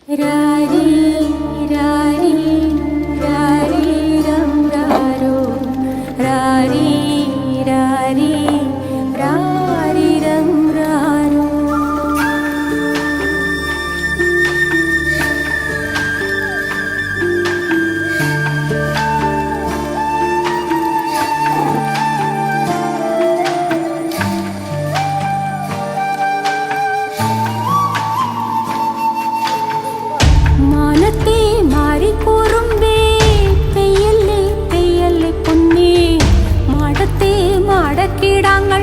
രാരി രാരി രാരി രം രാരോ രാരി രാരി രാരി രം രാരോ. മാനത്തെ മാറിക്കൂറുമ്പേ പെയ്യല്ലേ പെയ്യല്ലേ പൊന്നേ, മാടത്തെ മാടക്കിടാങ്ങൾ